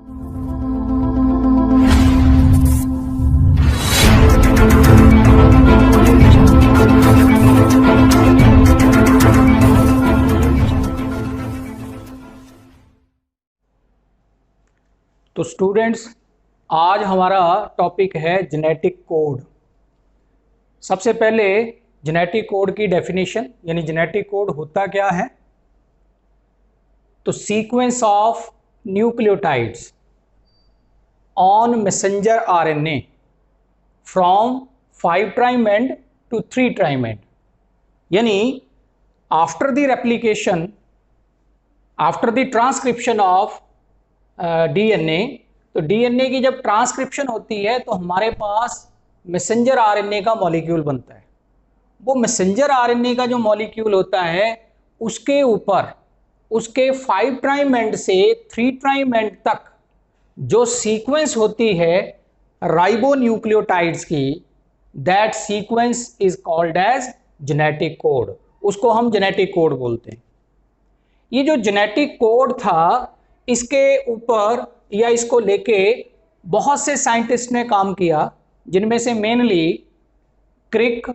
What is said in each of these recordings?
तो स्टूडेंट्स, आज हमारा टॉपिक है जेनेटिक कोड। सबसे पहले जेनेटिक कोड की डेफिनेशन, यानी जेनेटिक कोड होता क्या है। तो sequence of nucleotides on messenger RNA from 5 prime end to 3 prime end, यानी after the replication, after the transcription of DNA. तो डीएनए की जब ट्रांसक्रिप्शन होती है तो हमारे पास मैसेंजर आरएनए का मॉलिक्यूल बनता है। वो मैसेंजर आरएनए का जो मॉलिक्यूल होता है उसके ऊपर उसके 5 प्राइम एंड से 3 प्राइम एंड तक जो सीक्वेंस होती है राइबोन्यूक्लियोटाइड्स की, that sequence is called as genetic code. उसको हम जेनेटिक कोड बोलते हैं। ये जो जेनेटिक कोड था, इसके ऊपर या इसको लेके बहुत से साइंटिस्ट ने काम किया, जिनमें से mainly Crick,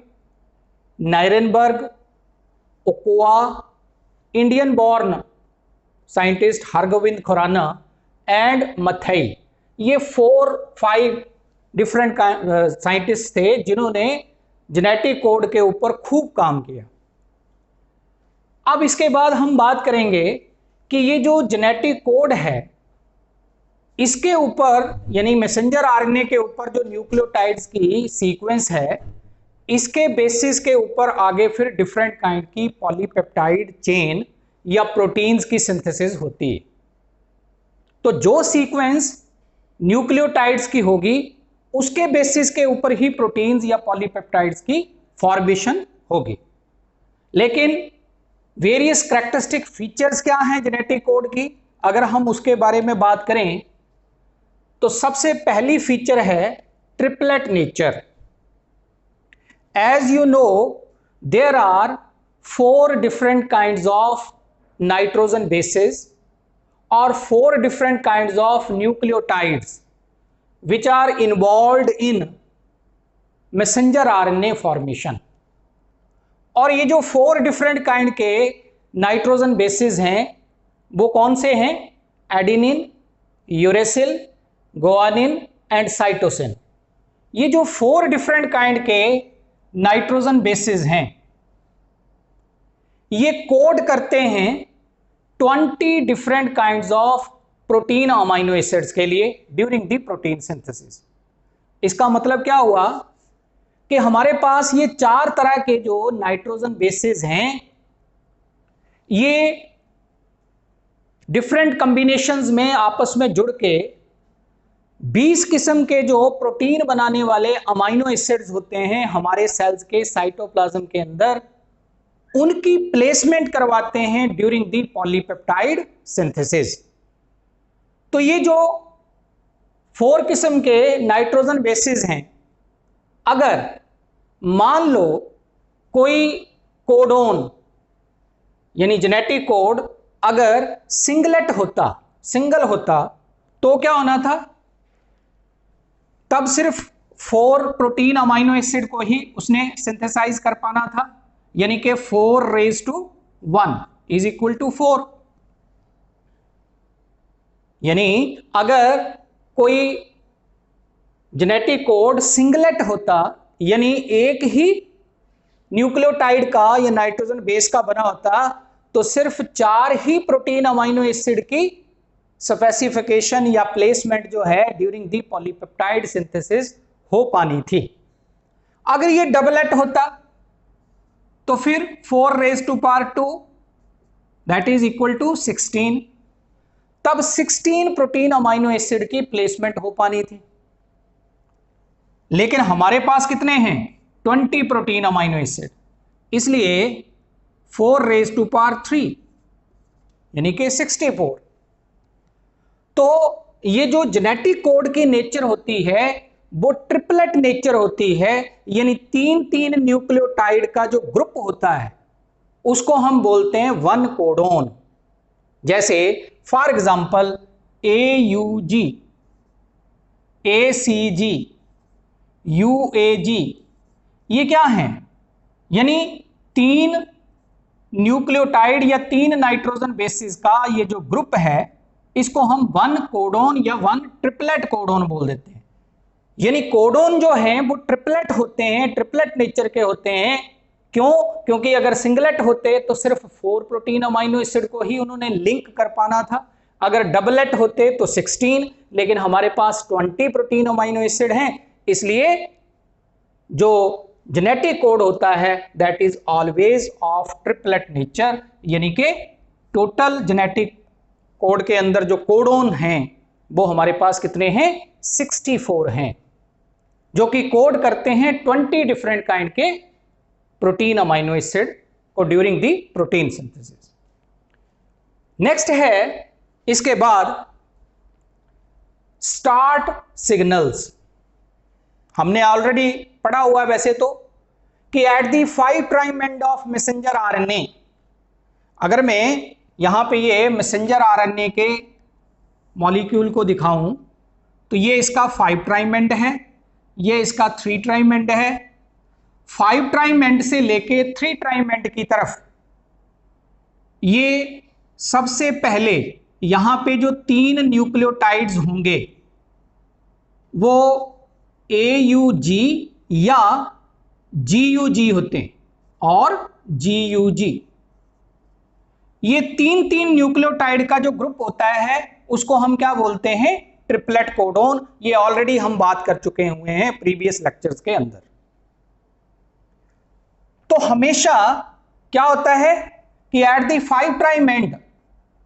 Nirenberg, Ochoa, Indian born scientist Hargobind Khorana and Matthaei. ये 4-5 डिफरेंट साइंटिस्ट थे जिन्होंने जेनेटिक कोड के ऊपर खूब काम किया। अब इसके बाद हम बात करेंगे कि ये जो जेनेटिक कोड है, इसके ऊपर यानी मैसेंजर आरएनए के ऊपर जो न्यूक्लियोटाइड्स की सीक्वेंस है, इसके बेसिस के ऊपर आगे फिर डिफरेंट काइंड की पॉलीपेप्टाइड चेन या प्रोटीन्स की सिंथेसिस होती है। तो जो सीक्वेंस न्यूक्लियोटाइड्स की होगी, उसके बेसिस के ऊपर ही प्रोटीन्स या पॉलीपेप्टाइड्स की फॉर्मेशन होगी। लेकिन वेरियस कैरेक्टरिस्टिक फीचर्स क्या हैं जेनेटिक कोड की, अगर हम उसके बारे में बात करें तो सबसे पहली फीचर है triplet nature. As you know, there are 4 different kinds of nitrogen bases और 4 different kinds of nucleotides which are involved in messenger RNA formation. और ये जो 4 डिफरेंट काइंड के नाइट्रोजन बेसिस हैं, वो कौन से हैं? Adenine, uracil, guanine and cytosine. ये जो 4 डिफरेंट काइंड के नाइट्रोजन बेसिस हैं, ये कोड करते हैं 20 different kinds of protein amino acids के लिए ड्यूरिंग द प्रोटीन सिंथेसिस। इसका मतलब क्या हुआ कि हमारे पास ये 4 तरह के जो नाइट्रोजन बेसिस हैं, ये डिफरेंट कॉम्बिनेशंस में आपस में जुड़ के 20 किस्म के जो प्रोटीन बनाने वाले अमाइनो एसिड्स होते हैं हमारे सेल्स के साइटोप्लाज्म के अंदर, उनकी प्लेसमेंट करवाते हैं ड्यूरिंग द पॉलीपेप्टाइड सिंथेसिस। तो ये जो 4 किस्म के नाइट्रोजन बेसिस हैं, अगर मान लो कोई कोडोन यानी जेनेटिक कोड अगर सिंगल होता तो क्या होना था? तब सिर्फ 4 प्रोटीन अमाइनो एसिड को ही उसने सिंथेसाइज कर पाना था, यानी कि 4⁻1 इज इक्वल टू 4। यानी अगर कोई जेनेटिक कोड सिंगलेट होता, यानी एक ही न्यूक्लियोटाइड का या नाइट्रोजन बेस का बना होता, तो सिर्फ 4 ही प्रोटीन अमाइनो एसिड की स्पेसिफिकेशन या प्लेसमेंट जो है ड्यूरिंग दी पॉलीपेप्टाइड सिंथेसिस हो पानी थी। अगर ये डबलेट होता तो फिर 4⁻2 दैट इज इक्वल टू 16। तब 16 प्रोटीन अमाइनो एसिड की प्लेसमेंट हो पानी थी। लेकिन हमारे पास कितने हैं? 20 प्रोटीन अमाइनो एसिड, इसलिए 4⁻3 यानी कि 64। तो ये जो जेनेटिक कोड की नेचर होती है वो ट्रिपलेट नेचर होती है, यानी 3 न्यूक्लियोटाइड का जो ग्रुप होता है उसको हम बोलते हैं 1 कोडोन। जैसे for example AUG, ACG, UAG, ये क्या हैं? यानी 3 न्यूक्लियोटाइड या 3 नाइट्रोजन बेसिस का ये जो ग्रुप है, इसको हम 1 कोडोन या 1 ट्रिपलेट कोडोन बोल देते हैं। यानी कोडोन जो है वो ट्रिपलेट होते हैं, ट्रिपलेट नेचर के होते हैं। क्यों? क्योंकि अगर सिंगलेट होते तो सिर्फ 4 प्रोटीन अमाइनो एसिड को ही उन्होंने लिंक कर पाना था, अगर डबलेट होते तो 16, लेकिन हमारे पास 20 प्रोटीन अमाइनो एसिड हैं, इसलिए जो जेनेटिक कोड होता है that is always of triplet nature. यानी कि टोटल जेनेटिक कोड के अंदर जो कोडोन हैं वो हमारे पास कितने हैं? 64 हैं, जो कि कोड करते हैं 20 डिफरेंट काइंड के प्रोटीन अमाइनो एसिड को during the protein synthesis. Next है इसके बाद स्टार्ट सिग्नल्स। हमने ऑलरेडी पढ़ा हुआ है वैसे तो कि at the 5 prime end of messenger RNA, अगर मैं यहां पे ये मैसेंजर आरएनए के मॉलिक्यूल को दिखाऊं तो ये इसका 5 प्राइम एंड है, ये इसका 3 प्राइम एंड है। 5 प्राइम एंड से लेके 3 प्राइम एंड की तरफ ये सबसे पहले यहां पे जो 3 न्यूक्लियोटाइड्स होंगे वो AUG या GUG होते हैं और GUG। ये 3 न्यूक्लियोटाइड का जो ग्रुप होता है उसको हम क्या बोलते हैं? Triplet codon. ये ऑलरेडी हम बात कर चुके हुए हैं प्रीवियस लेक्चर्स के अंदर। तो हमेशा क्या होता है कि एट द 5 प्राइम एंड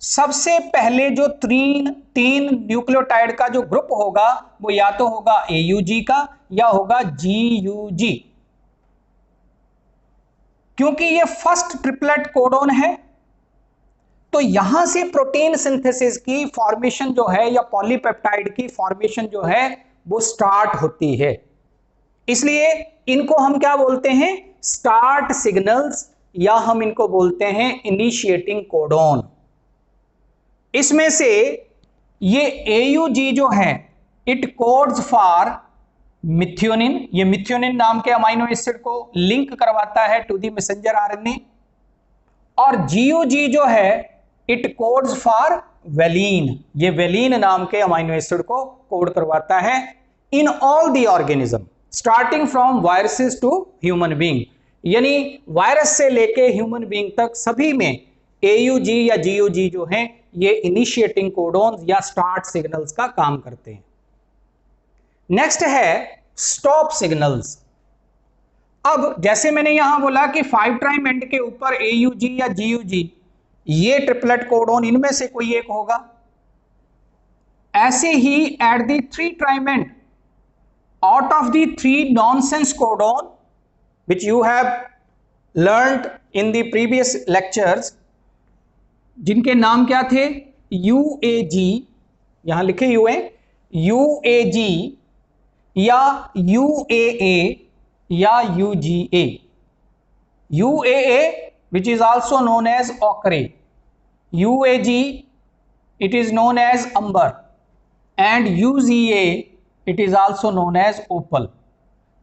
सबसे पहले जो 3 न्यूक्लियोटाइड का जो ग्रुप होगा वो या तो होगा AUG का या होगा GUG, क्योंकि ये फर्स्ट ट्रिपलेट कोडोन है। तो यहां से प्रोटीन सिंथेसिस की फॉर्मेशन जो है या पॉलीपेप्टाइड की फॉर्मेशन जो है वो स्टार्ट होती है। इसलिए इनको हम क्या बोलते हैं? स्टार्ट सिग्नल्स, या हम इनको बोलते हैं इनिशिएटिंग कोडोन। इसमें से ये AUG जो है इट कोड्स फॉर मिथ्योनिन, ये मिथ्योनिन नाम के अमाइनो एसिड को लिंक करवाता है टू द मैसेंजर आरएनए। और GUG जो है इट कोड्स फॉर वेलिन, ये वेलिन नाम के अमाइनो एसिड को कोड करवाता है in all the organism starting from viruses to human being. यानी वायरस से लेके ह्यूमन बीइंग तक सभी में AUG या GUG जो हैं ये इनिशिएटिंग कोडोन्स या स्टार्ट सिग्नल्स का काम करते हैं। नेक्स्ट है स्टॉप सिग्नल्स। अब जैसे मैंने यहां बोला कि 5 प्राइम एंड के ऊपर AUG या GUG ये ट्रिपलेट कोडोन इनमें से कोई एक होगा, ऐसे ही at the 3 prime end out of the 3 nonsense codon which you have learned in the previous lectures, जिनके नाम क्या थे? UAG, यहां लिखे हुए UAG या UAA या UGA। UAA which is also known as ochre, UAG it is known as amber, and UGA it is also known as opal।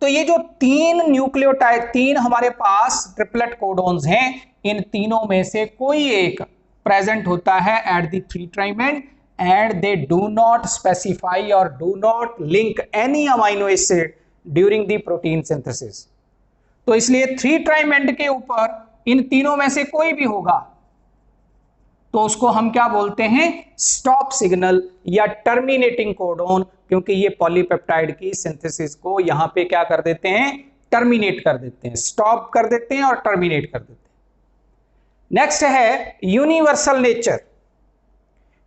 तो ये जो 3 न्यूक्लियोटाइड, 3 हमारे पास ट्रिपलेट कोडोन्स हैं, इन तीनों में से कोई एक प्रेजेंट होता है at the 3 prime end they do not specify और do not link any amino acid during the protein synthesis. तो इसलिए 3 प्राइम एंड के ऊपर इन तीनों में से कोई भी होगा तो उसको हम क्या बोलते हैं? स्टॉप सिग्नल या टर्मिनेटिंग कोडोन, क्योंकि ये पॉलीपेप्टाइड की सिंथेसिस को यहां पे क्या कर देते हैं? टर्मिनेट कर देते हैं, स्टॉप कर देते हैं और टर्मिनेट कर देते हैं। नेक्स्ट है यूनिवर्सल नेचर।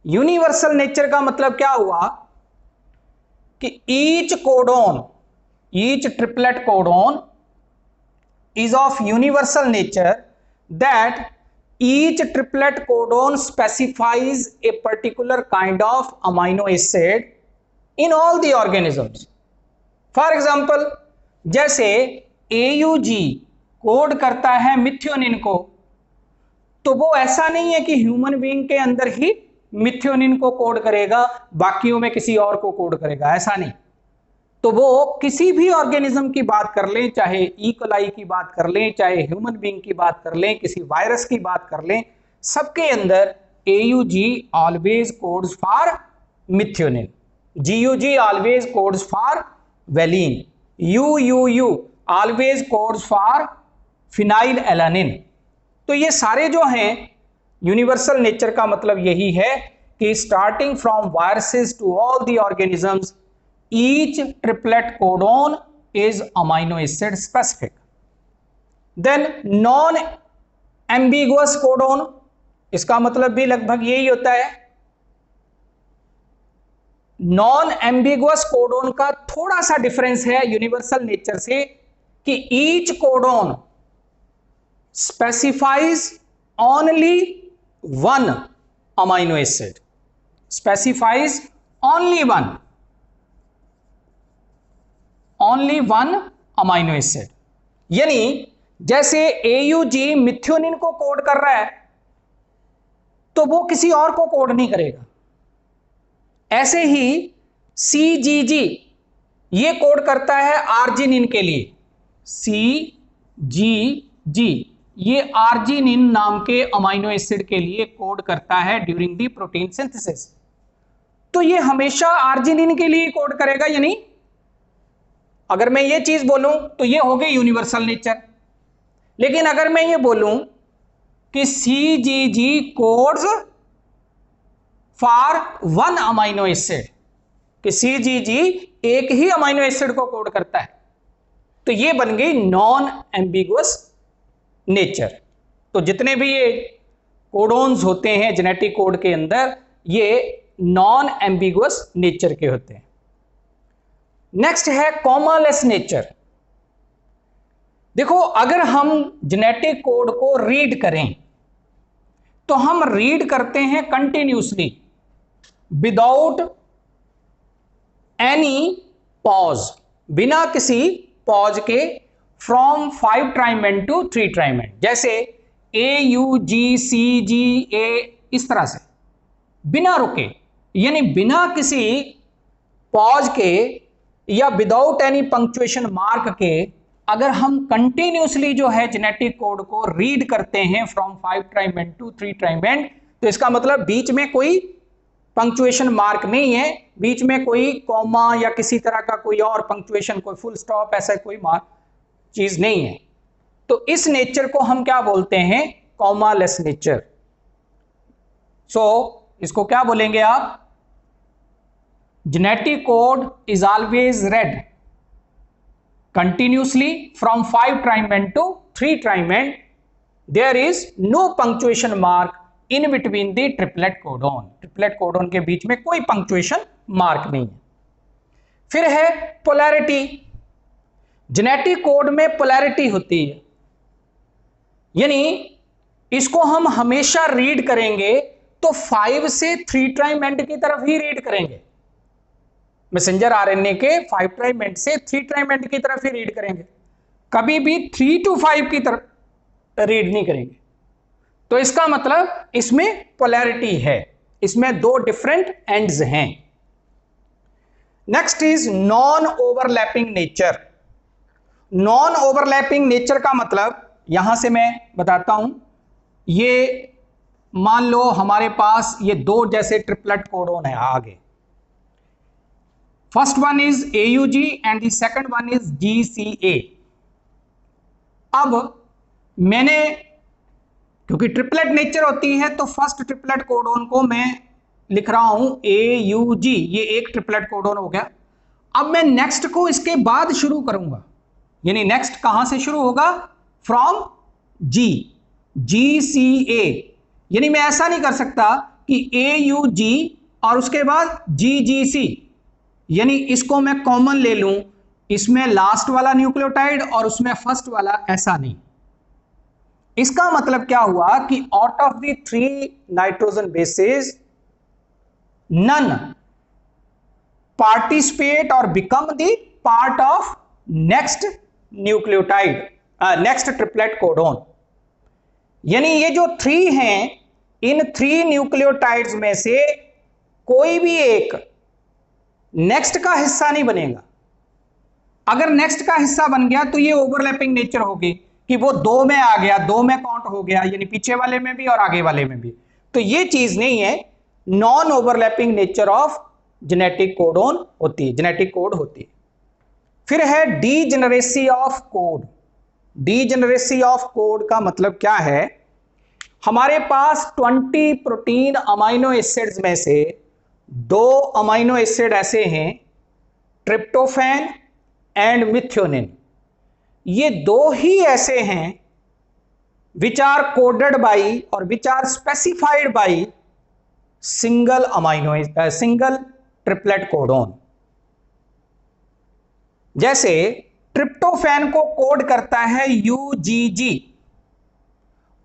यूनिवर्सल नेचर का मतलब क्या हुआ कि each codon, each triplet codon is of universal nature that each triplet codon specifies a particular kind of amino acid in all the organisms. For example, जैसे AUG code करता है methionine को, तो वो ऐसा नहीं है कि ह्यूमन बीइंग के अंदर ही मिथ्योनिन को कोड करेगा, बाकियों में किसी और को कोड करेगा, ऐसा नहीं। तो वो किसी भी ऑर्गेनिज्म की बात कर लें, चाहे ई कोलाई की बात कर लें, चाहे ह्यूमन बीइंग की बात कर लें, किसी वायरस की बात कर लें, सबके अंदर AUG always codes for methionine, GUG always codes for valine, UUU always codes for phenyl alanine. तो ये सारे जो हैं यूनिवर्सल नेचर का मतलब यही है कि starting from viruses to all the organisms, each triplet codon is amino acid specific. Then non ambiguous codon, इसका मतलब भी लगभग यही होता है। नॉन एम्बिगुअस कोडोन का थोड़ा सा डिफरेंस है यूनिवर्सल नेचर से कि each codon specifies only one amino acid, specifies only one amino acid. यानी जैसे AUG मिथ्योनिन को कोड कर रहा है तो वो किसी और को कोड नहीं करेगा, ऐसे ही CGG ये कोड करता है आर्जिनिन के लिए, CGG ये आर्जिनिन नाम के अमाइनो एसिड के लिए कोड करता है ड्यूरिंग द प्रोटीन सिंथेसिस। तो ये हमेशा आर्जिनिन के लिए कोड करेगा, यानी अगर मैं ये चीज बोलूं तो ये हो गई यूनिवर्सल नेचर। लेकिन अगर मैं ये बोलूं कि CGG codes for one amino acid, कि CGG एक ही अमाइनो एसिड को कोड करता है, तो ये बन गई नॉन एम्बिगुअस नेचर। तो जितने भी ये कोडोन्स होते हैं जेनेटिक कोड के अंदर, ये नॉन एम्बिगुअस नेचर के होते हैं। नेक्स्ट है कॉमालेस नेचर। देखो, अगर हम जेनेटिक कोड को रीड करें तो हम रीड करते हैं कंटिन्यूसली विदाउट एनी पॉज, बिना किसी पॉज के, फ्रॉम 5' एंड टू 3' एंड, जैसे AUGCGA इस तरह से बिना रुके, यानी बिना किसी पॉज के या विदाउट एनी पंक्चुएशन मार्क के अगर हम कंटिन्यूसली जो है जेनेटिक कोड को रीड करते हैं फ्रॉम 5' एंड टू 3' एंड, तो इसका मतलब बीच में कोई पंक्चुएशन मार्क नहीं है, बीच में कोई कॉमा या किसी तरह का कोई और पंक्चुएशन, कोई फुल स्टॉप, ऐसा कोई मार्क चीज नहीं है। तो इस नेचर को हम क्या बोलते हैं? Commaless nature. सो इसको क्या बोलेंगे आप? Genetic code is always red continuously from 5' end to 3' end. There is no punctuation mark in between the triplet codon. Triplet codon के बीच में कोई पंक्चुएशन मार्क नहीं है। फिर है पोलैरिटी। जेनेटिक कोड में पोलैरिटी होती है, यानी इसको हम हमेशा रीड करेंगे तो 5 से 3' एंड की तरफ ही रीड करेंगे। मैसेंजर आरएनए के 5' एंड से 3' एंड की तरफ ही रीड करेंगे, कभी भी 3 to 5 की तरफ रीड नहीं करेंगे। तो इसका मतलब इसमें पोलैरिटी है, इसमें दो डिफरेंट एंड्स हैं। Next is non overlapping nature. Non overlapping nature का मतलब यहां से मैं बताता हूं। ये मान लो हमारे पास ये दो जैसे ट्रिपलेट कोडोन है आगे। First one is AUG and the second one is GCA। अब मैंने, क्योंकि ट्रिपलेट नेचर होती है, तो फर्स्ट ट्रिपलेट कोडोन को मैं लिख रहा हूं AUG, ये एक ट्रिपलेट कोडोन हो गया। अब मैं नेक्स्ट को इसके बाद शुरू करूंगा, यानी नेक्स्ट कहां से शुरू होगा? From GCA। यानी मैं ऐसा नहीं कर सकता कि AUG और उसके बाद GGC, यानी इसको मैं कॉमन ले लूं, इसमें लास्ट वाला न्यूक्लियोटाइड और उसमें फर्स्ट वाला, ऐसा नहीं। इसका मतलब क्या हुआ कि out of the 3 nitrogen bases none participate और become the part of next nucleotide, next triplet codon. यानी ये जो 3 हैं इन 3 न्यूक्लियोटाइड्स में से कोई भी एक नेक्स्ट का हिस्सा नहीं बनेगा। अगर नेक्स्ट का हिस्सा बन गया तो ये ओवरलैपिंग नेचर होगी कि वो 2 में आ गया, 2 में काउंट हो गया, यानी पीछे वाले में भी और आगे वाले में भी। तो ये चीज नहीं है, non overlapping nature of genetic codon होती है, जेनेटिक कोड होती है। फिर है degeneracy of code. Degeneracy of code का मतलब क्या है? हमारे पास 20 प्रोटीन अमाइनो एसिड्स में से 2 अमाइनो एसिड ऐसे हैं, ट्रिप्टोफैन एंड मिथ्योनिन। ये 2 ही ऐसे हैं विच आर कोडेड बाई और which are specified by single triplet codon. जैसे ट्रिप्टोफैन को कोड करता है UGG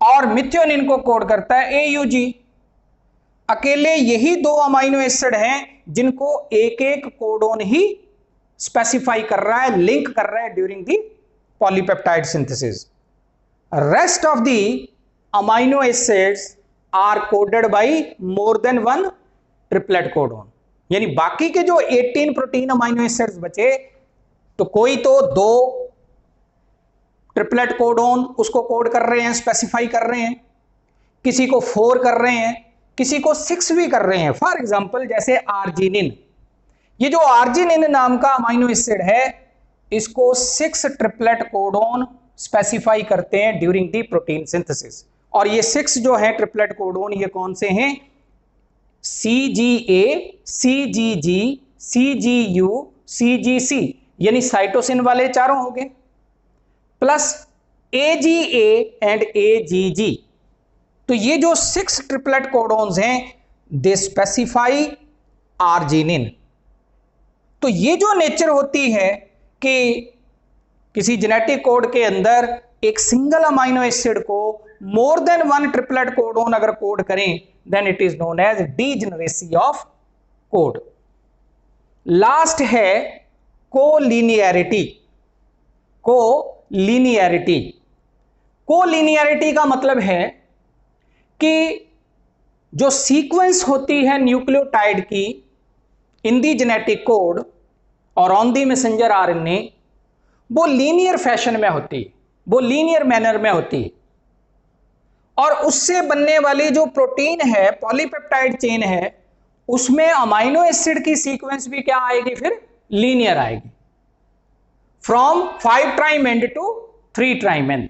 और मिथ्योनिन को कोड करता है AUG। अकेले यही 2 अमाइनो एसिड हैं जिनको एक एक कोडोन ही स्पेसिफाई कर रहा है, लिंक कर रहा है during the polypeptide synthesis. Rest of the amino acids are coded by more than 1 triplet codon. यानी बाकी के जो 18 प्रोटीन अमाइनो एसिड्स बचे, तो कोई तो 2 ट्रिपलेट कोडोन उसको कोड कर रहे हैं, स्पेसिफाई कर रहे हैं, किसी को 4 कर रहे हैं, किसी को 6 भी कर रहे हैं। फॉर एग्जांपल जैसे आर्जिनिन, ये जो आर्जिनिन नाम का अमाइनो एसिड है, इसको 6 ट्रिपलेट कोडोन स्पेसिफाई करते हैं ड्यूरिंग दी प्रोटीन सिंथेसिस। और ये 6 जो है ट्रिपलेट कोडोन, ये कौन से हैं? CGA, CGG, CGU, CGC, यानी साइटोसिन वाले चारों हो गए, प्लस AGA एंड AGG। तो ये जो 6 ट्रिपलेट कोडोन्स हैं, दे स्पेसिफाई आर्जिनिन। तो ये जो नेचर होती है कि किसी जेनेटिक कोड के अंदर एक सिंगल अमाइनो एसिड को मोर देन 1 ट्रिपलेट कोडोन अगर कोड करें, then it is known as degeneracy of code. Last है कोलिनियरिटी। कोलिनियरिटी, कोलिनियरिटी का मतलब है कि जो सीक्वेंस होती है न्यूक्लियोटाइड की इन दी जेनेटिक कोड और ऑन दी मैसेंजर RNA, वो लीनियर फैशन में होती है, वो लीनियर मैनर में होती है। और उससे बनने वाली जो प्रोटीन है, पॉलीपेप्टाइड चेन है, उसमें अमाइनो एसिड की सीक्वेंस भी क्या आएगी? फिर लीनियर आएगी, from 5 prime end to 3 prime end.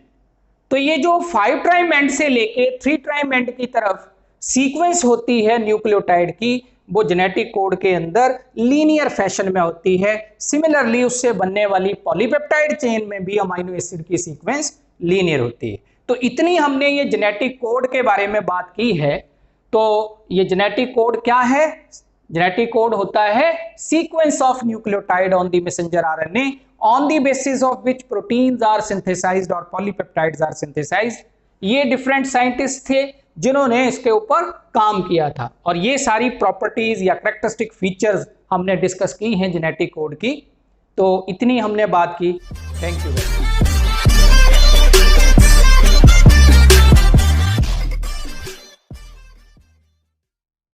तो ये जो 5 प्राइम एंड से लेके 3 प्राइम एंड की तरफ सीक्वेंस होती है न्यूक्लियोटाइड की, वो जेनेटिक कोड के अंदर लीनियर फैशन में होती है। सिमिलरली उससे बनने वाली पॉलीपेप्टाइड चेन में भी अमाइनो एसिड की सीक्वेंस लीनियर होती है। तो इतनी हमने ये जेनेटिक कोड के बारे में बात की है। तो ये जेनेटिक कोड क्या है? जेनेटिक कोड होता है sequence of nucleotide on the messenger RNA on the basis of which proteins are synthesized और polypeptides are synthesized। ये डिफरेंट साइंटिस्ट थे जिन्होंने इसके ऊपर काम किया था, और ये सारी प्रॉपर्टीज या कैरेक्टरिस्टिक फीचर्स हमने डिस्कस की हैं जेनेटिक कोड की। तो इतनी हमने बात की। Thank you.